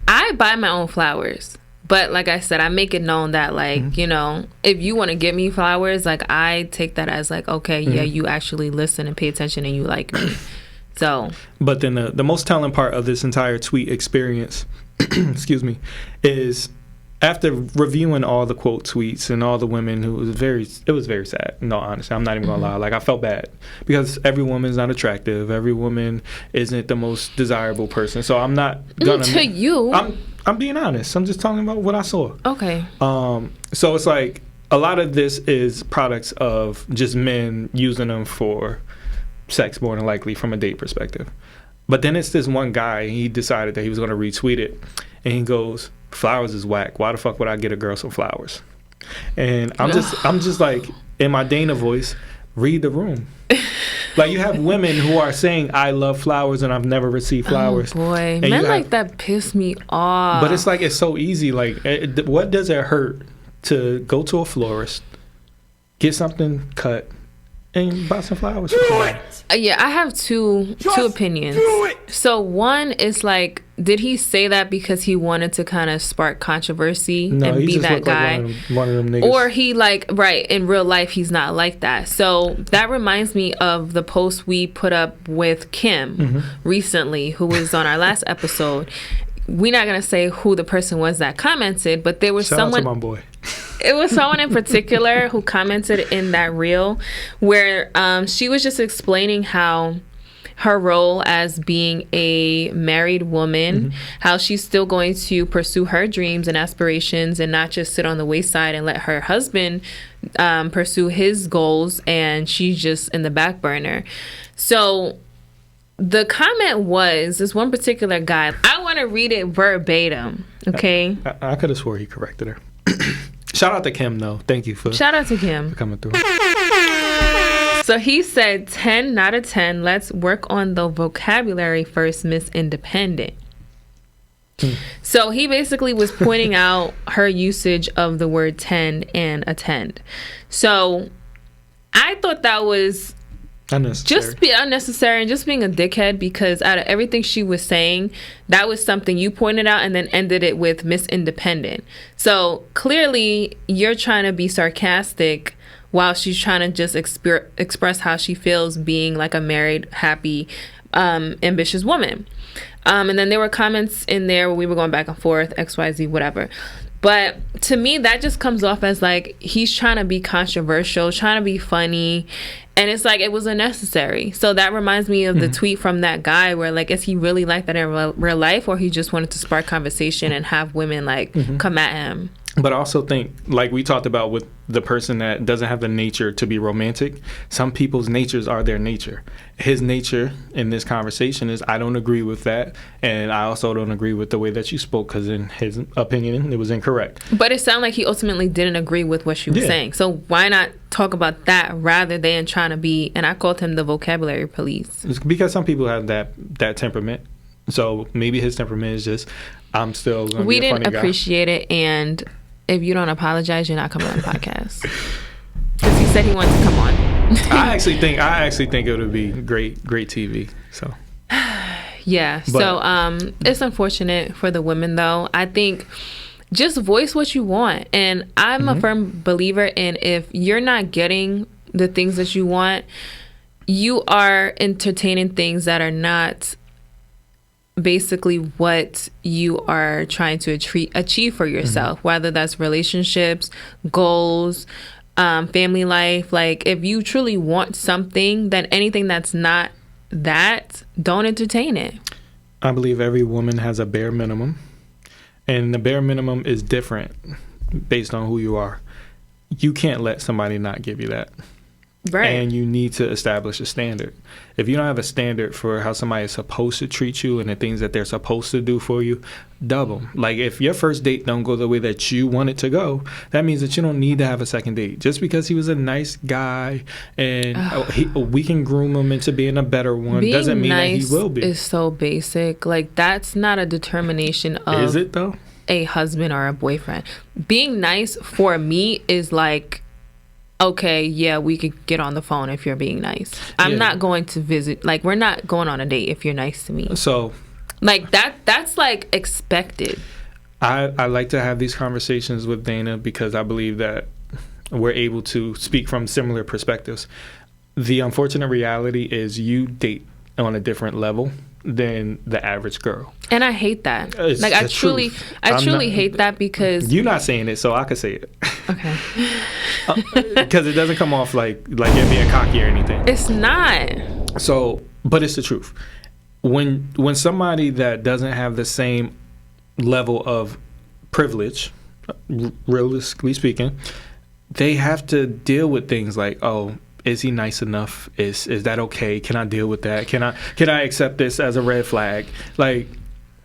I buy my own flowers. But like I said, I make it known that like, if you want to give me flowers, like I take that as like, okay, yeah, you actually listen and pay attention and you like me. So. But then the most telling part of this entire tweet experience, excuse me, is after reviewing all the quote tweets and all the women it was very sad. No, honestly, I'm not even gonna lie. Like I felt bad because every woman's not attractive. Every woman isn't the most desirable person. So I'm not gonna. To you. I'm being honest. I'm just talking about what I saw. Okay. So it's like a lot of this is products of just men using them for sex, more than likely, from a date perspective. But then it's this one guy, he decided that he was going to retweet it, and he goes, flowers is whack. Why the fuck would I get a girl some flowers? And I'm just like, in my Dana voice, read the room. Like, you have women who are saying, I love flowers and I've never received flowers. Oh boy, men like that piss me off. But it's like, it's so easy. Like, what does it hurt to go to a florist, get something cut, and buy some flowers? Yeah, I have two opinions. So one is like, did he say that because he wanted to kind of spark controversy and be that guy? Like one of them niggas. Or he like, right, in real life, he's not like that. So that reminds me of the post we put up with Kim recently, who was on our last episode. We're not going to say who the person was that commented, but there was someone. Shout out to my boy. It was someone in particular who commented in that reel where she was just explaining how her role as being a married woman, how she's still going to pursue her dreams and aspirations and not just sit on the wayside and let her husband pursue his goals, and she's just in the back burner. So the comment was, this one particular guy, I want to read it verbatim, okay? I could have swore he corrected her. Shout out to Kim, though. Thank you for Shout out to Kim for coming through. So he said, 10 out of 10, let's work on the vocabulary first, Miss Independent. So he basically was pointing out her usage of the word 10 and attend. So I thought that was just be unnecessary and just being a dickhead, because out of everything she was saying, that was something you pointed out and then ended it with Miss Independent. So clearly you're trying to be sarcastic while she's trying to just express how she feels being like a married, happy, ambitious woman. And then there were comments in there where we were going back and forth, XYZ, whatever. But to me, that just comes off as like he's trying to be controversial, trying to be funny. And it's like, it was unnecessary. So that reminds me of the tweet from that guy where, like, is he really like that in real life, or he just wanted to spark conversation and have women, like, come at him? But I also think, like we talked about with the person that doesn't have the nature to be romantic, some people's natures are their nature. His nature in this conversation is, I don't agree with that, and I also don't agree with the way that you spoke, because in his opinion, it was incorrect. But it sounded like he ultimately didn't agree with what she was saying. So why not talk about that rather than trying to be, and I called him the vocabulary police. It's because some people have that temperament. So maybe his temperament is just, I'm still going to be a funny guy. We didn't appreciate it, and if you don't apologize, you're not coming on the podcast. Because he said he wanted to come on. I actually think it would be great TV. So yeah. So it's unfortunate for the women, though. I think just voice what you want, and I'm a firm believer in, if you're not getting the things that you want, you are entertaining things that are not basically what you are trying to achieve for yourself, whether that's relationships, goals, family life. Like, if you truly want something, then anything that's not that, don't entertain it. I believe every woman has a bare minimum, and the bare minimum is different based on who you are. You can't let somebody not give you that. Right. And you need to establish a standard. If you don't have a standard for how somebody is supposed to treat you and the things that they're supposed to do for you, double. Like, if your first date don't go the way that you want it to go, that means that you don't need to have a second date. Just because he was a nice guy and we can groom him into being a better one doesn't mean that he will be. Is so basic. Like, that's not a determination of, is it though, a husband or a boyfriend. Being nice for me is like, okay, yeah, we could get on the phone if you're being nice. I'm not going to visit. Like, we're not going on a date if you're nice to me. So, like, that's like expected. I like to have these conversations with Dana because I believe that we're able to speak from similar perspectives. The unfortunate reality is you date on a different level than the average girl. And I hate that. Like, I truly hate that, because you're not saying it, so I could say it. Okay. Because it doesn't come off like you're being cocky or anything. It's not. So, but it's the truth. When somebody that doesn't have the same level of privilege, realistically speaking, they have to deal with things like, oh, is he nice enough? Is that okay? Can I deal with that? Can I accept this as a red flag? Like,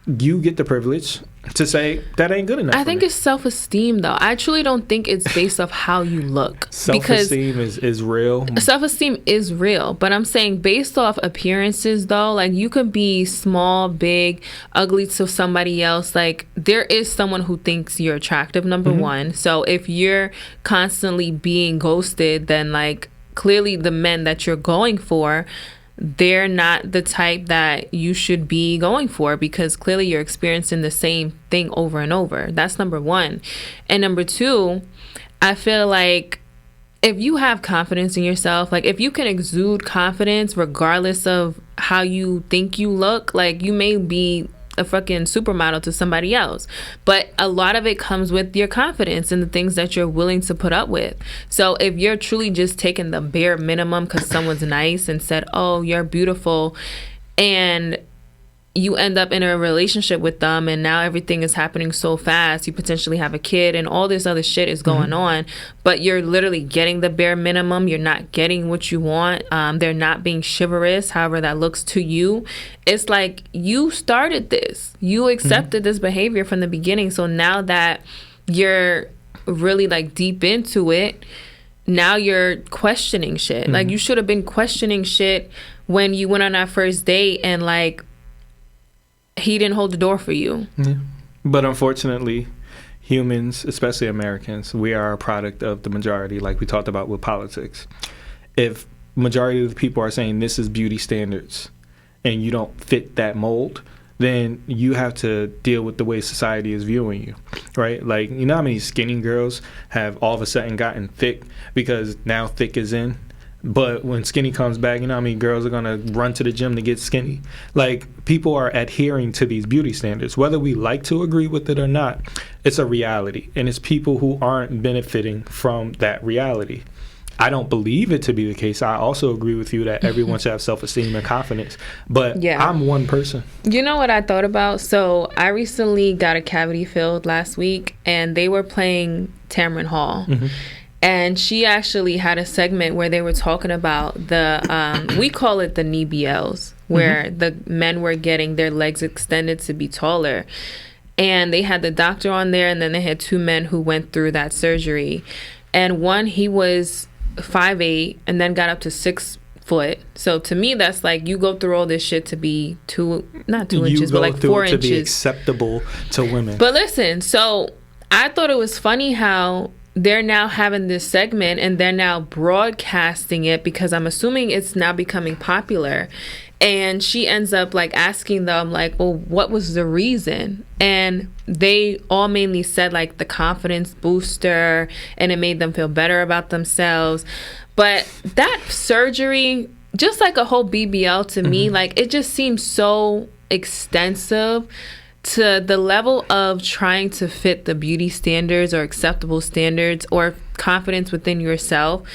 you get the privilege to say that ain't good enough. I think it's self-esteem, though. I truly don't think it's based off how you look. Self-esteem is real. Self-esteem is real, but I'm saying based off appearances, though. Like, you could be small, big, ugly to somebody else. Like, there is someone who thinks you're attractive, number one. So if you're constantly being ghosted, then, like, clearly the men that you're going for, they're not the type that you should be going for, because clearly you're experiencing the same thing over and over. That's number one. And number two, I feel like if you have confidence in yourself, like, if you can exude confidence regardless of how you think you look, like, you may be a fucking supermodel to somebody else, but a lot of it comes with your confidence and the things that you're willing to put up with. So if you're truly just taking the bare minimum because someone's nice and said, oh, you're beautiful, and you end up in a relationship with them, and now everything is happening so fast, you potentially have a kid and all this other shit is going on, but you're literally getting the bare minimum, you're not getting what you want, they're not being chivalrous, however that looks to you. It's like, you started this, you accepted this behavior from the beginning, so now that you're really, like, deep into it, now you're questioning shit. Like, you should have been questioning shit when you went on that first date and, like, he didn't hold the door for you. Yeah. But unfortunately, humans, especially Americans, we are a product of the majority, like we talked about with politics. If majority of the people are saying this is beauty standards and you don't fit that mold, then you have to deal with the way society is viewing you, right? Like, you know how many skinny girls have all of a sudden gotten thick because now thick is in? But when skinny comes back, you know how many girls are going to run to the gym to get skinny? Like, people are adhering to these beauty standards. Whether we like to agree with it or not, it's a reality. And it's people who aren't benefiting from that reality. I don't believe it to be the case. I also agree with you that everyone should have self-esteem and confidence. But I'm one person. You know what I thought about? So I recently got a cavity filled last week, and they were playing Tamron Hall. Mm-hmm. And she actually had a segment where they were talking about the, we call it the knee BLs, where the men were getting their legs extended to be taller. And they had the doctor on there, and then they had 2 men who went through that surgery. And one, he was 5'8", and then got up to 6 foot. So to me, that's like, you go through all this shit to be not 2 inches, but like 4 inches. To be acceptable to women. But listen, so I thought it was funny how they're now having this segment and they're now broadcasting it, because I'm assuming it's now becoming popular. And she ends up like asking them like, well, what was the reason? And they all mainly said like the confidence booster, and it made them feel better about themselves. But that surgery, just like a whole BBL to me, like it just seems so extensive to the level of trying to fit the beauty standards or acceptable standards or confidence within yourself,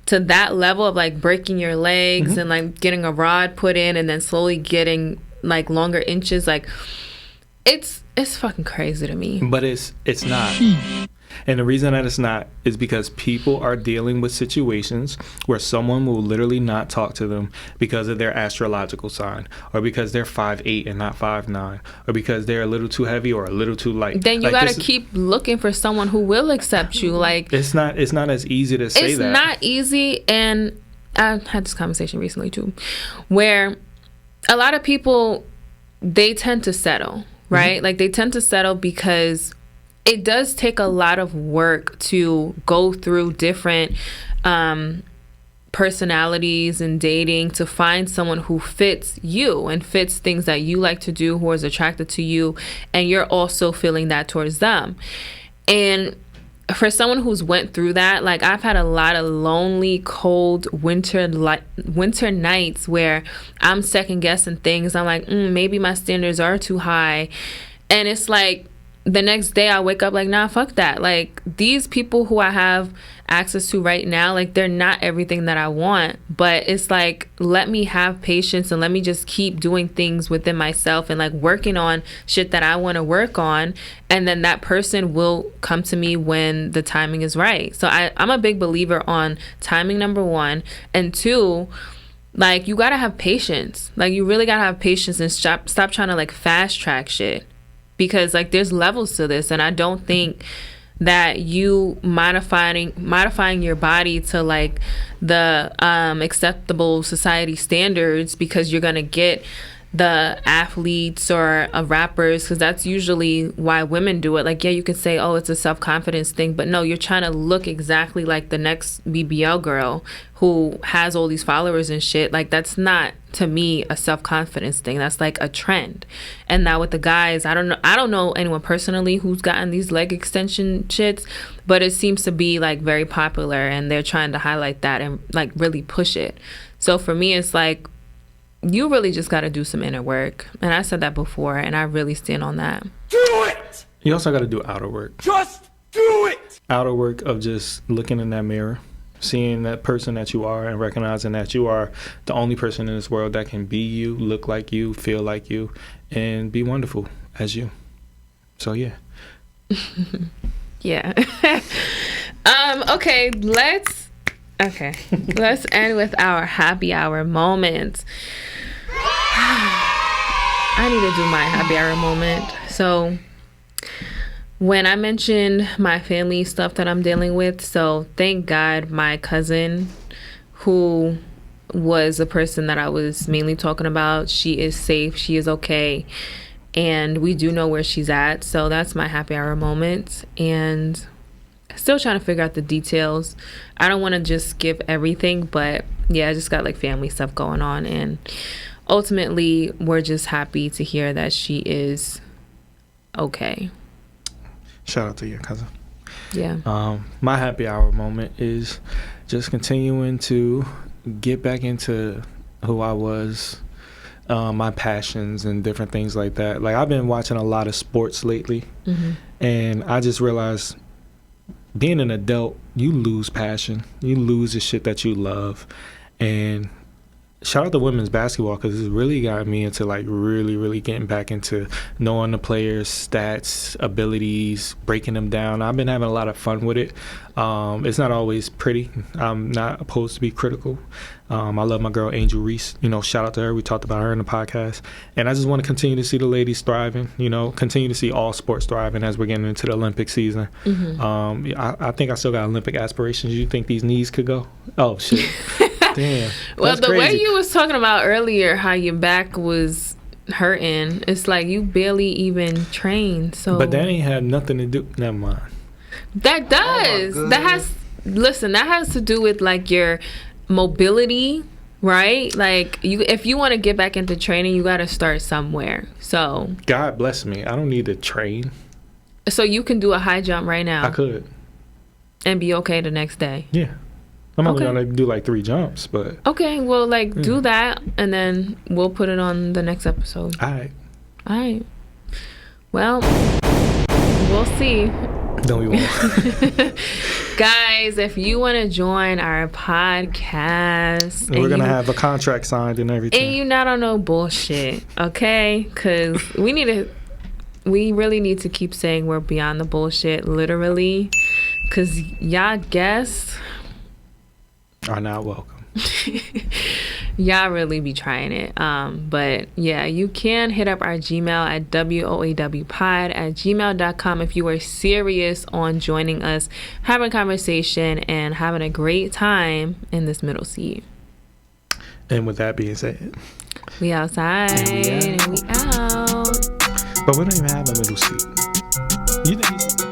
to that level of like breaking your legs and like getting a rod put in and then slowly getting like longer inches. Like it's fucking crazy to me. But it's not. And the reason that it's not is because people are dealing with situations where someone will literally not talk to them because of their astrological sign, or because they're 5'8" and not 5'9", or because they're a little too heavy or a little too light. Then you gotta keep looking for someone who will accept you. Like it's not as easy to say that. It's not easy. And I had this conversation recently too, where a lot of people, they tend to settle, right? Like they tend to settle because it does take a lot of work to go through different personalities and dating to find someone who fits you and fits things that you like to do, who is attracted to you, and you're also feeling that towards them. And for someone who's went through that, like I've had a lot of lonely, cold winter nights where I'm second guessing things. I'm like, maybe my standards are too high. And it's like, the next day I wake up like, nah, fuck that. Like these people who I have access to right now, like they're not everything that I want. But it's like, let me have patience and let me just keep doing things within myself and like working on shit that I want to work on. And then that person will come to me when the timing is right. So I'm a big believer on timing, number 1. And 2, like you gotta have patience. Like you really gotta have patience and stop trying to like fast track shit. Because like there's levels to this, and I don't think that you modifying your body to like the acceptable society standards because you're gonna get the athletes or rappers, because that's usually why women do it. Like, yeah, you could say, oh, it's a self-confidence thing, but no, you're trying to look exactly like the next BBL girl who has all these followers and shit. Like, that's not, to me, a self-confidence thing. That's like a trend. And now with the guys, I don't know anyone personally who's gotten these leg extension shits, but it seems to be like very popular, and they're trying to highlight that and like really push it. So for me, it's like, you really just got to do some inner work. And I said that before, and I really stand on that. Do it! You also got to do outer work. Just do it! Outer work of just looking in that mirror, seeing that person that you are, and recognizing that you are the only person in this world that can be you, look like you, feel like you, and be wonderful as you. So, yeah. Yeah. Okay, let's end with our happy hour moment. I need to do my happy hour moment. So when I mentioned my family stuff that I'm dealing with, so thank God my cousin, who was a person that I was mainly talking about, she is safe, she is okay, and we do know where she's at. So that's my happy hour moment. And still trying to figure out the details. I don't want to just give everything, but yeah, I just got like family stuff going on, and ultimately we're just happy to hear that she is okay. Shout out to your cousin. Yeah. My happy hour moment is just continuing to get back into who I was, my passions and different things like that. Like, I've been watching a lot of sports lately, and I just realized being an adult you lose passion. You lose the shit that you love. And shout out to women's basketball, because it's really got me into like really getting back into knowing the players' stats, abilities, breaking them down. I've been having a lot of fun with it. It's not always pretty. I'm not opposed to be critical. I love my girl Angel Reese. Shout out to her. We talked about her in the podcast. And I just want to continue to see the ladies thriving. Continue to see all sports thriving as we're getting into the Olympic season. I think I still got Olympic aspirations. You think these knees could go? Oh shit. Damn. Well, the crazy. way you was talking about earlier, how your back was hurting, it's like you barely even trained. So, but that ain't had nothing to do. Never mind. That does. That has to do with like your mobility, right? Like if you want to get back into training, you got to start somewhere. So God bless me. I don't need to train. So you can do a high jump right now. I could. And be okay the next day. Yeah. I'm only gonna do like 3 jumps, but okay. Well, do that, and then we'll put it on the next episode. All right. Well, we'll see. No, we won't. Guys, if you want to join our podcast, we're gonna have a contract signed and everything, and you're not on no bullshit, okay? Because we really need to keep saying we're beyond the bullshit, literally, because y'all guests are not welcome. Y'all really be trying it. But yeah, you can hit up our Gmail at woawpod@gmail.com if you are serious on joining us, having a conversation, and having a great time in this middle seat. And with that being said, we outside and we out. But we don't even have a middle seat. You think